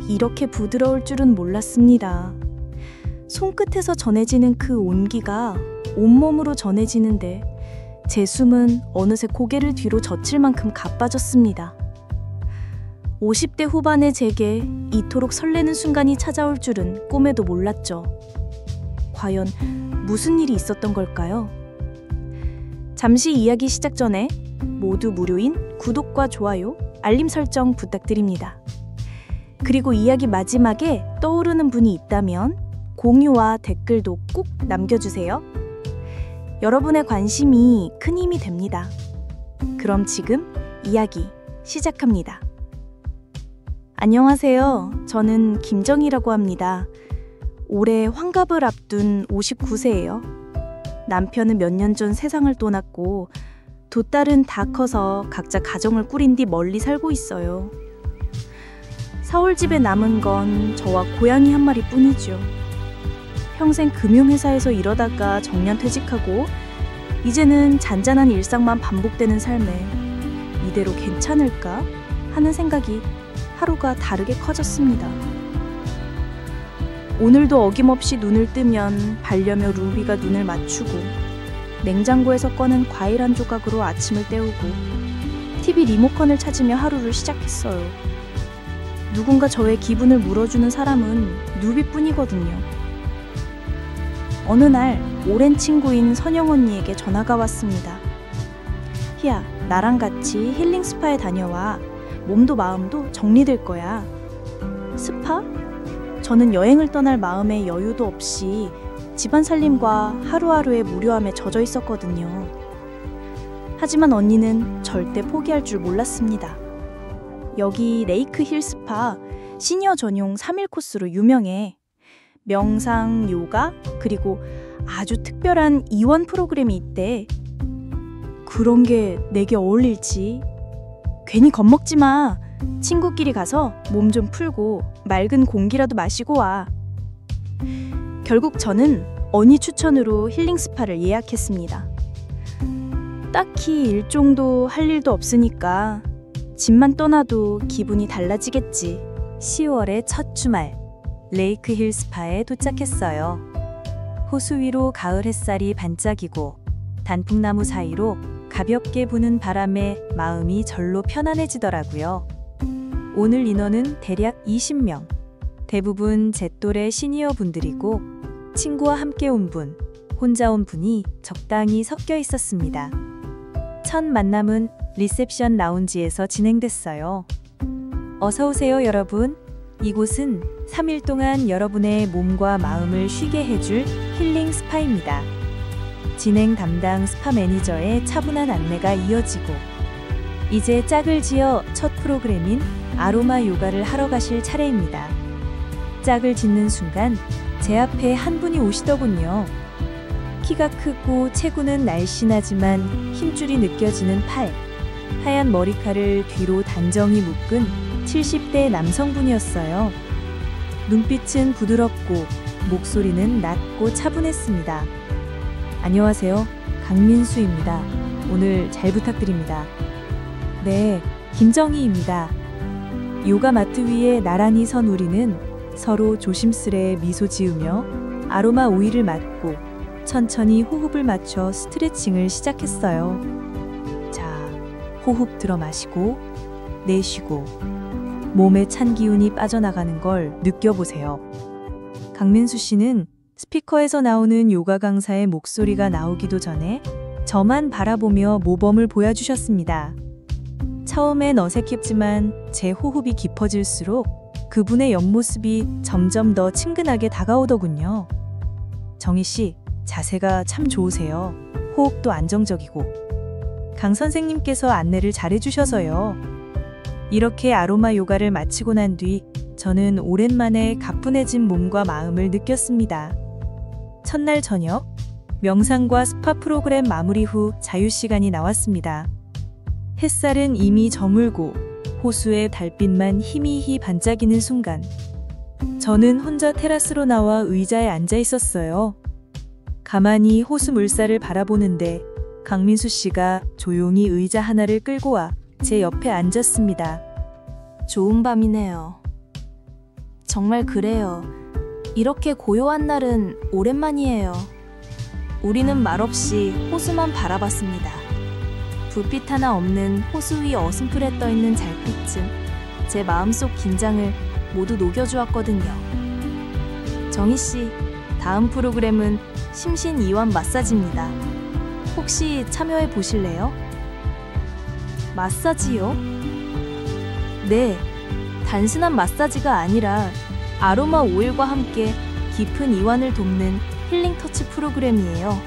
이렇게 부드러울 줄은 몰랐습니다. 손끝에서 전해지는 그 온기가 온몸으로 전해지는데 제 숨은 어느새 고개를 뒤로 젖힐 만큼 가빠졌습니다. 50대 후반의 제게 이토록 설레는 순간이 찾아올 줄은 꿈에도 몰랐죠. 과연 무슨 일이 있었던 걸까요? 잠시 이야기 시작 전에 모두 무료인 구독과 좋아요, 알림 설정 부탁드립니다. 그리고 이야기 마지막에 떠오르는 분이 있다면 공유와 댓글도 꼭 남겨주세요. 여러분의 관심이 큰 힘이 됩니다. 그럼 지금 이야기 시작합니다. 안녕하세요. 저는 김정희라고 합니다. 올해 환갑을 앞둔 59세예요. 남편은 몇 년 전 세상을 떠났고 두 딸은 다 커서 각자 가정을 꾸린 뒤 멀리 살고 있어요. 서울집에 남은 건 저와 고양이 한 마리 뿐이죠. 평생 금융회사에서 일하다가 정년 퇴직하고 이제는 잔잔한 일상만 반복되는 삶에 이대로 괜찮을까 하는 생각이 하루가 다르게 커졌습니다. 오늘도 어김없이 눈을 뜨면 반려묘 루비가 눈을 맞추고 냉장고에서 꺼낸 과일 한 조각으로 아침을 때우고 TV 리모컨을 찾으며 하루를 시작했어요. 누군가 저의 기분을 물어주는 사람은 루비뿐이거든요. 어느 날 오랜 친구인 선영 언니에게 전화가 왔습니다. 희야, 나랑 같이 힐링 스파에 다녀와. 몸도 마음도 정리될 거야. 스파? 저는 여행을 떠날 마음의 여유도 없이 집안 살림과 하루하루의 무료함에 젖어 있었거든요. 하지만 언니는 절대 포기할 줄 몰랐습니다. 여기 레이크 힐 스파 시니어 전용 3일 코스로 유명해. 명상, 요가, 그리고 아주 특별한 이원 프로그램이 있대. 그런 게 내게 어울릴지. 괜히 겁먹지 마. 친구끼리 가서 몸 좀 풀고 맑은 공기라도 마시고 와. 결국 저는 언니 추천으로 힐링 스파를 예약했습니다. 딱히 일정도 할 일도 없으니까 집만 떠나도 기분이 달라지겠지. 10월의 첫 주말, 레이크 힐 스파에 도착했어요. 호수 위로 가을 햇살이 반짝이고 단풍나무 사이로 가볍게 부는 바람에 마음이 절로 편안해지더라고요. 오늘 인원은 대략 20명. 대부분 제 또래 시니어 분들이고 친구와 함께 온 분, 혼자 온 분이 적당히 섞여 있었습니다. 첫 만남은 리셉션 라운지에서 진행됐어요. 어서 오세요, 여러분. 이곳은 3일 동안 여러분의 몸과 마음을 쉬게 해줄 힐링 스파입니다. 진행 담당 스파 매니저의 차분한 안내가 이어지고 이제 짝을 지어 첫 프로그램인 아로마 요가를 하러 가실 차례입니다. 짝을 짓는 순간 제 앞에 한 분이 오시더군요. 키가 크고 체구는 날씬하지만 힘줄이 느껴지는 팔, 하얀 머리카락을 뒤로 단정히 묶은 70대 남성분이었어요. 눈빛은 부드럽고 목소리는 낮고 차분했습니다. 안녕하세요. 강민수입니다. 오늘 잘 부탁드립니다. 네, 김정희입니다. 요가 마트 위에 나란히 선 우리는 서로 조심스레 미소 지으며 아로마 오일을 맡고 천천히 호흡을 맞춰 스트레칭을 시작했어요. 자, 호흡 들어 마시고 내쉬고 몸에 찬 기운이 빠져나가는 걸 느껴보세요. 강민수 씨는 스피커에서 나오는 요가 강사의 목소리가 나오기도 전에 저만 바라보며 모범을 보여주셨습니다. 처음엔 어색했지만 제 호흡이 깊어질수록 그분의 옆모습이 점점 더 친근하게 다가오더군요. 정희 씨, 자세가 참 좋으세요. 호흡도 안정적이고. 강 선생님께서 안내를 잘해주셔서요. 이렇게 아로마 요가를 마치고 난 뒤 저는 오랜만에 가뿐해진 몸과 마음을 느꼈습니다. 첫날 저녁, 명상과 스파 프로그램 마무리 후 자유시간이 나왔습니다. 햇살은 이미 저물고 호수의 달빛만 희미히 반짝이는 순간 저는 혼자 테라스로 나와 의자에 앉아 있었어요. 가만히 호수 물살을 바라보는데 강민수 씨가 조용히 의자 하나를 끌고 와 제 옆에 앉았습니다. 좋은 밤이네요. 정말 그래요. 이렇게 고요한 날은 오랜만이에요. 우리는 말없이 호수만 바라봤습니다. 불빛 하나 없는 호수 위 어슴풀에 떠있는 달빛은 제 마음속 긴장을 모두 녹여주었거든요. 정희씨, 다음 프로그램은 심신이완 마사지입니다. 혹시 참여해 보실래요? 마사지요? 네, 단순한 마사지가 아니라 아로마 오일과 함께 깊은 이완을 돕는 힐링 터치 프로그램이에요.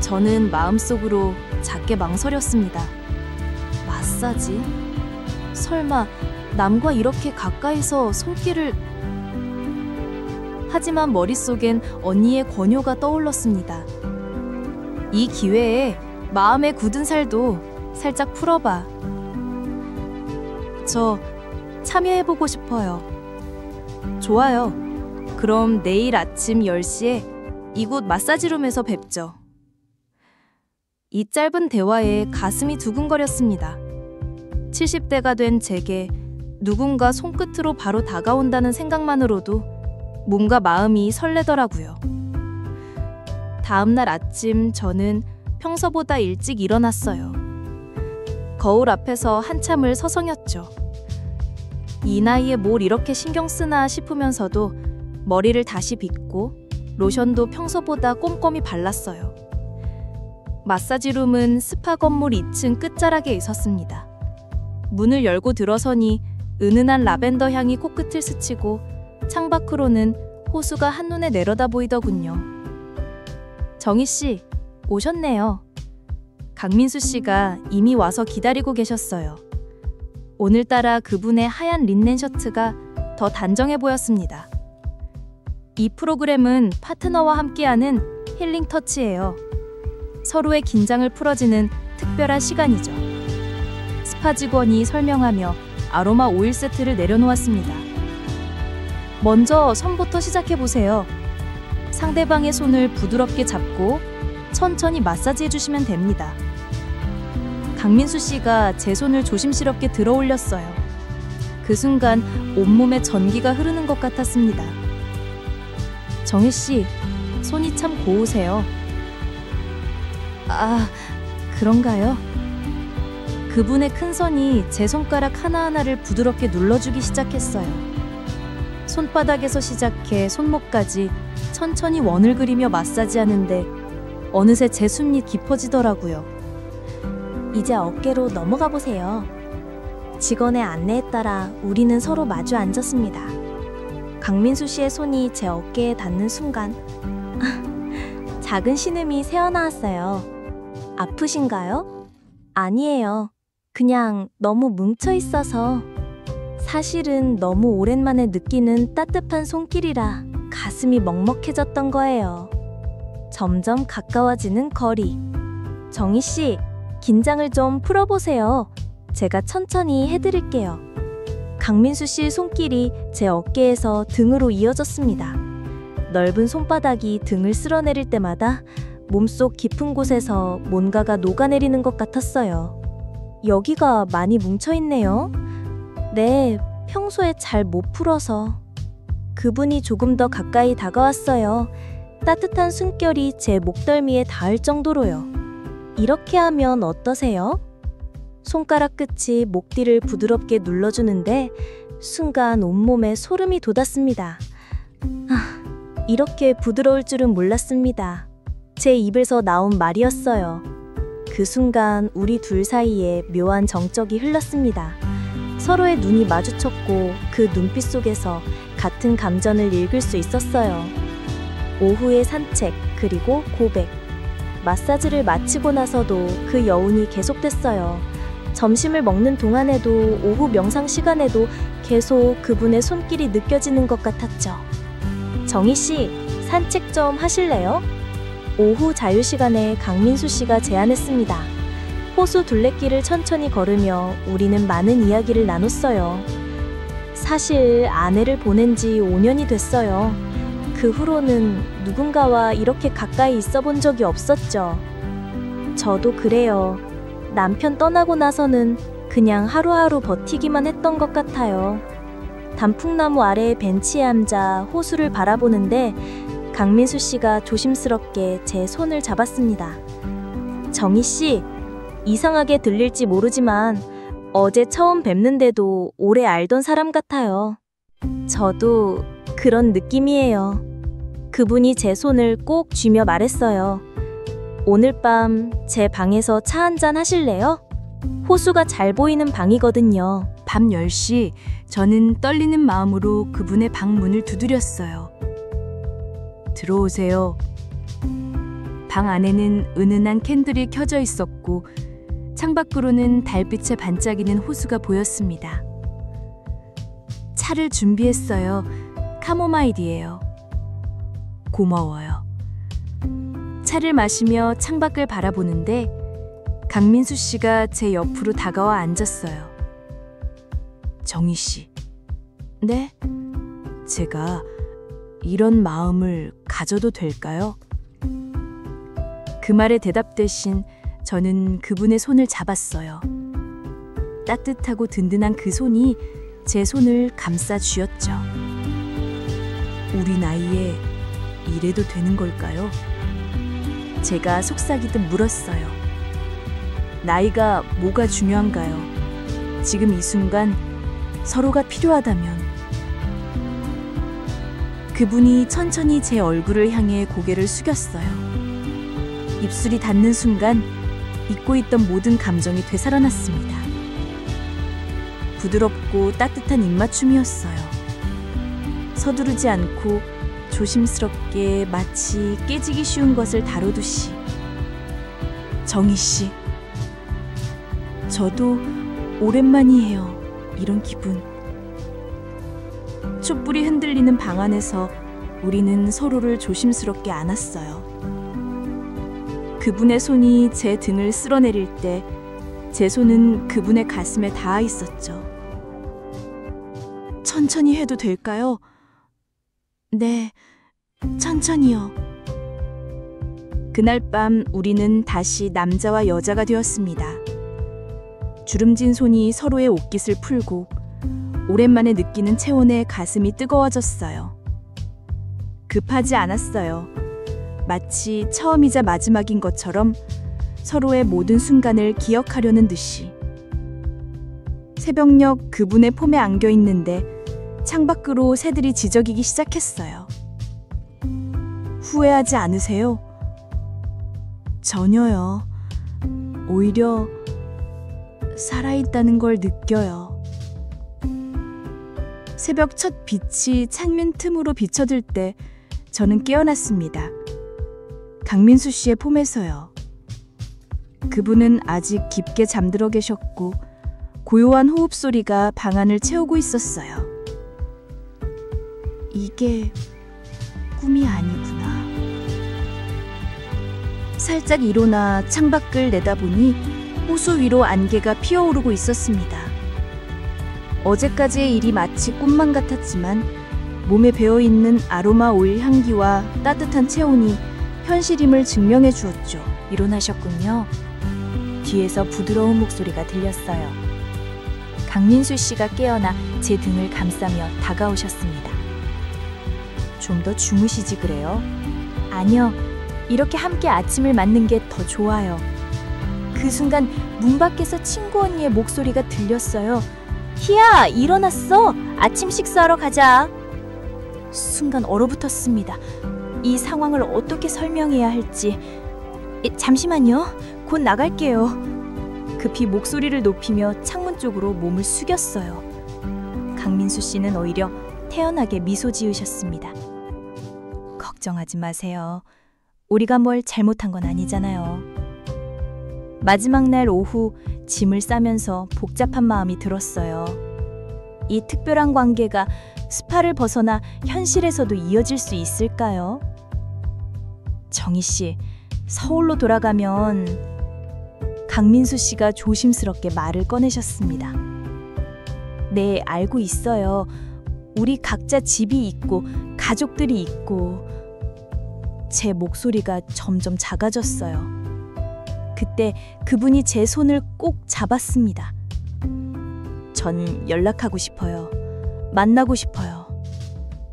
저는 마음속으로 작게 망설였습니다. 마사지? 설마 남과 이렇게 가까이서 손길을... 하지만 머릿속엔 언니의 권유가 떠올랐습니다. 이 기회에 마음의 굳은 살도 살짝 풀어봐. 저 참여해보고 싶어요. 좋아요. 그럼 내일 아침 10시에 이곳 마사지룸에서 뵙죠. 이 짧은 대화에 가슴이 두근거렸습니다. 70대가 된 제게 누군가 손끝으로 바로 다가온다는 생각만으로도 뭔가 마음이 설레더라고요. 다음날 아침 저는 평소보다 일찍 일어났어요. 거울 앞에서 한참을 서성였죠. 이 나이에 뭘 이렇게 신경 쓰나 싶으면서도 머리를 다시 빗고 로션도 평소보다 꼼꼼히 발랐어요. 마사지룸은 스파 건물 2층 끝자락에 있었습니다. 문을 열고 들어서니 은은한 라벤더 향이 코끝을 스치고 창밖으로는 호수가 한눈에 내려다 보이더군요. 정희씨, 오셨네요. 강민수 씨가 이미 와서 기다리고 계셨어요. 오늘따라 그분의 하얀 린넨 셔츠가 더 단정해 보였습니다. 이 프로그램은 파트너와 함께하는 힐링 터치예요. 서로의 긴장을 풀어주는 특별한 시간이죠. 스파 직원이 설명하며 아로마 오일 세트를 내려놓았습니다. 먼저 손부터 시작해보세요. 상대방의 손을 부드럽게 잡고 천천히 마사지해 주시면 됩니다. 강민수 씨가 제 손을 조심스럽게 들어 올렸어요. 그 순간 온몸에 전기가 흐르는 것 같았습니다. 정희 씨, 손이 참 고우세요. 아, 그런가요? 그분의 큰 손이 제 손가락 하나하나를 부드럽게 눌러주기 시작했어요. 손바닥에서 시작해 손목까지 천천히 원을 그리며 마사지하는데 어느새 제 숨이 깊어지더라고요. 이제 어깨로 넘어가 보세요. 직원의 안내에 따라 우리는 서로 마주 앉았습니다. 강민수 씨의 손이 제 어깨에 닿는 순간 작은 신음이 새어나왔어요. 아프신가요? 아니에요. 그냥 너무 뭉쳐 있어서. 사실은 너무 오랜만에 느끼는 따뜻한 손길이라 가슴이 먹먹해졌던 거예요. 점점 가까워지는 거리. 정희 씨, 긴장을 좀 풀어보세요. 제가 천천히 해드릴게요. 강민수 씨 손길이 제 어깨에서 등으로 이어졌습니다. 넓은 손바닥이 등을 쓸어내릴 때마다 몸속 깊은 곳에서 뭔가가 녹아내리는 것 같았어요. 여기가 많이 뭉쳐있네요. 네, 평소에 잘 못 풀어서. 그분이 조금 더 가까이 다가왔어요. 따뜻한 숨결이 제 목덜미에 닿을 정도로요. 이렇게 하면 어떠세요? 손가락 끝이 목 뒤를 부드럽게 눌러주는데 순간 온몸에 소름이 돋았습니다. 이렇게 부드러울 줄은 몰랐습니다. 제 입에서 나온 말이었어요. 그 순간 우리 둘 사이에 묘한 정적이 흘렀습니다. 서로의 눈이 마주쳤고 그 눈빛 속에서 같은 감정을 읽을 수 있었어요. 오후의 산책, 그리고 고백. 마사지를 마치고 나서도 그 여운이 계속됐어요. 점심을 먹는 동안에도 오후 명상 시간에도 계속 그분의 손길이 느껴지는 것 같았죠. 정희 씨, 산책 좀 하실래요? 오후 자유시간에 강민수 씨가 제안했습니다. 호수 둘레길을 천천히 걸으며 우리는 많은 이야기를 나눴어요. 사실 아내를 보낸 지 5년이 됐어요. 그 후로는 누군가와 이렇게 가까이 있어 본 적이 없었죠. 저도 그래요. 남편 떠나고 나서는 그냥 하루하루 버티기만 했던 것 같아요. 단풍나무 아래의 벤치에 앉아 호수를 바라보는데 강민수 씨가 조심스럽게 제 손을 잡았습니다. 정희 씨, 이상하게 들릴지 모르지만 어제 처음 뵙는데도 오래 알던 사람 같아요. 저도 그런 느낌이에요. 그분이 제 손을 꼭 쥐며 말했어요. 오늘 밤 제 방에서 차 한잔 하실래요? 호수가 잘 보이는 방이거든요. 밤 10시 저는 떨리는 마음으로 그분의 방 문을 두드렸어요. 들어오세요. 방 안에는 은은한 캔들이 켜져 있었고 창밖으로는 달빛에 반짝이는 호수가 보였습니다. 차를 준비했어요. 카모마일이에요. 고마워요. 차를 마시며 창밖을 바라보는데 강민수 씨가 제 옆으로 다가와 앉았어요. 정희 씨. 네? 제가 이런 마음을 가져도 될까요? 그 말에 대답 대신 저는 그분의 손을 잡았어요. 따뜻하고 든든한 그 손이 제 손을 감싸 쥐었죠. 우리 나이에 이래도 되는 걸까요? 제가 속삭이듯 물었어요. 나이가 뭐가 중요한가요? 지금 이 순간 서로가 필요하다면. 그분이 천천히 제 얼굴을 향해 고개를 숙였어요. 입술이 닿는 순간 잊고 있던 모든 감정이 되살아났습니다. 부드럽고 따뜻한 입맞춤이었어요. 서두르지 않고 조심스럽게 마치 깨지기 쉬운 것을 다루듯이. 정희 씨, 저도 오랜만이에요. 이런 기분. 촛불이 흔들리는 방 안에서 우리는 서로를 조심스럽게 안았어요. 그분의 손이 제 등을 쓸어내릴 때 제 손은 그분의 가슴에 닿아 있었죠. 천천히 해도 될까요? 네, 천천히요. 그날 밤 우리는 다시 남자와 여자가 되었습니다. 주름진 손이 서로의 옷깃을 풀고 오랜만에 느끼는 체온에 가슴이 뜨거워졌어요. 급하지 않았어요. 마치 처음이자 마지막인 것처럼 서로의 모든 순간을 기억하려는 듯이. 새벽녘 그분의 폼에 안겨 있는데 창밖으로 새들이 지저귀기 시작했어요. 후회하지 않으세요? 전혀요. 오히려 살아있다는 걸 느껴요. 새벽 첫 빛이 창문 틈으로 비쳐들 때 저는 깨어났습니다. 강민수 씨의 폼에서요. 그분은 아직 깊게 잠들어 계셨고 고요한 호흡 소리가 방 안을 채우고 있었어요. 이게 꿈이 아니구나. 살짝 일어나 창밖을 내다보니 호수 위로 안개가 피어오르고 있었습니다. 어제까지의 일이 마치 꿈만 같았지만 몸에 배어있는 아로마 오일 향기와 따뜻한 체온이 현실임을 증명해 주었죠. 일어나셨군요. 뒤에서 부드러운 목소리가 들렸어요. 강민수 씨가 깨어나 제 등을 감싸며 다가오셨습니다. 좀 더 주무시지 그래요? 아니요. 이렇게 함께 아침을 맞는 게 더 좋아요. 그 순간 문 밖에서 친구 언니의 목소리가 들렸어요. 희야, 일어났어. 아침 식사하러 가자. 순간 얼어붙었습니다. 이 상황을 어떻게 설명해야 할지. 잠시만요. 곧 나갈게요. 급히 목소리를 높이며 창문 쪽으로 몸을 숙였어요. 강민수 씨는 오히려 태연하게 미소 지으셨습니다. 걱정하지 마세요. 우리가 뭘 잘못한 건 아니잖아요. 마지막 날 오후 짐을 싸면서 복잡한 마음이 들었어요. 이 특별한 관계가 스파를 벗어나 현실에서도 이어질 수 있을까요? 정희 씨, 서울로 돌아가면. 강민수 씨가 조심스럽게 말을 꺼내셨습니다. 네, 알고 있어요. 우리 각자 집이 있고 가족들이 있고. 제 목소리가 점점 작아졌어요. 그때 그분이 제 손을 꼭 잡았습니다. 전 연락하고 싶어요. 만나고 싶어요.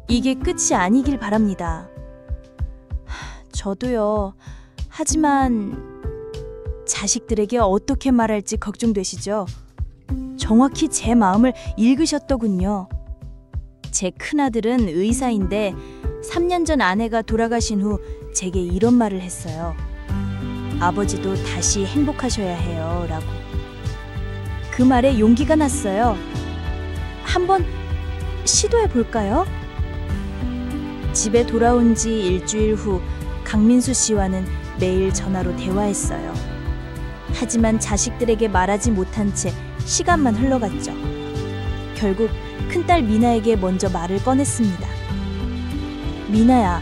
이게 끝이 아니길 바랍니다. 저도요. 하지만 자식들에게 어떻게 말할지 걱정되시죠? 정확히 제 마음을 읽으셨더군요. 제 큰아들은 의사인데 3년 전 아내가 돌아가신 후 제게 이런 말을 했어요. 아버지도 다시 행복하셔야 해요 라고. 그 말에 용기가 났어요. 한번 시도해 볼까요? 집에 돌아온 지 일주일 후 강민수 씨와는 매일 전화로 대화했어요. 하지만 자식들에게 말하지 못한 채 시간만 흘러갔죠. 결국 큰딸 미나에게 먼저 말을 꺼냈습니다. 미나야,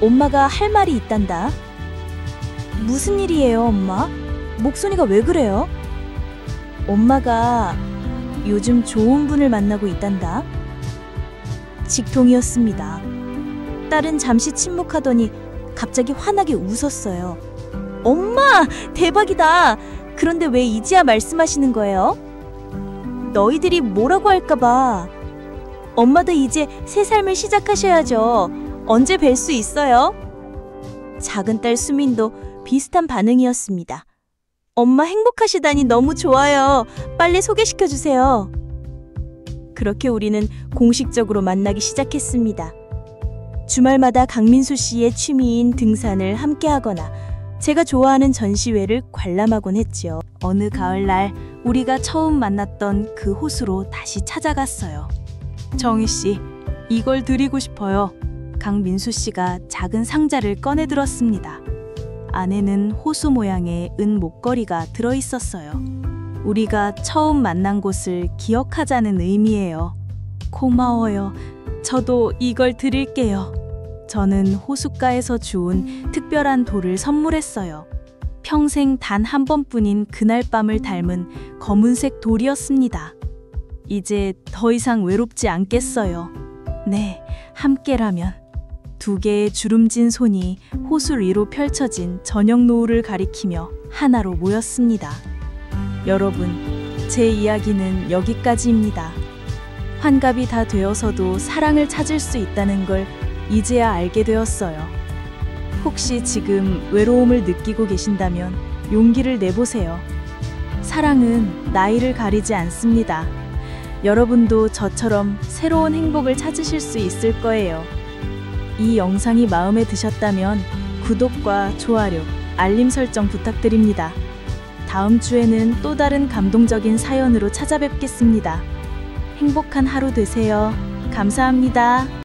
엄마가 할 말이 있단다. 무슨 일이에요, 엄마? 목소리가 왜 그래요? 엄마가 요즘 좋은 분을 만나고 있단다. 직통이었습니다. 딸은 잠시 침묵하더니 갑자기 환하게 웃었어요. 엄마, 대박이다. 그런데 왜 이제야 말씀하시는 거예요? 너희들이 뭐라고 할까봐. 엄마도 이제 새 삶을 시작하셔야죠. 언제 뵐 수 있어요? 작은 딸 수민도 비슷한 반응이었습니다. 엄마 행복하시다니 너무 좋아요. 빨리 소개시켜주세요. 그렇게 우리는 공식적으로 만나기 시작했습니다. 주말마다 강민수 씨의 취미인 등산을 함께 하거나 제가 좋아하는 전시회를 관람하곤 했죠. 어느 가을날 우리가 처음 만났던 그 호수로 다시 찾아갔어요. 정희 씨, 이걸 드리고 싶어요. 강민수 씨가 작은 상자를 꺼내 들었습니다. 안에는 호수 모양의 은 목걸이가 들어있었어요. 우리가 처음 만난 곳을 기억하자는 의미예요. 고마워요. 저도 이걸 드릴게요. 저는 호숫가에서 주운 특별한 돌을 선물했어요. 평생 단 한 번뿐인 그날 밤을 닮은 검은색 돌이었습니다. 이제 더 이상 외롭지 않겠어요. 네, 함께라면. 2개의 주름진 손이 호수 위로 펼쳐진 저녁 노을을 가리키며 하나로 모였습니다. 여러분, 제 이야기는 여기까지입니다. 환갑이 다 되어서도 사랑을 찾을 수 있다는 걸 이제야 알게 되었어요. 혹시 지금 외로움을 느끼고 계신다면 용기를 내보세요. 사랑은 나이를 가리지 않습니다. 여러분도 저처럼 새로운 행복을 찾으실 수 있을 거예요. 이 영상이 마음에 드셨다면 구독과 좋아요, 알림 설정 부탁드립니다. 다음 주에는 또 다른 감동적인 사연으로 찾아뵙겠습니다. 행복한 하루 되세요. 감사합니다.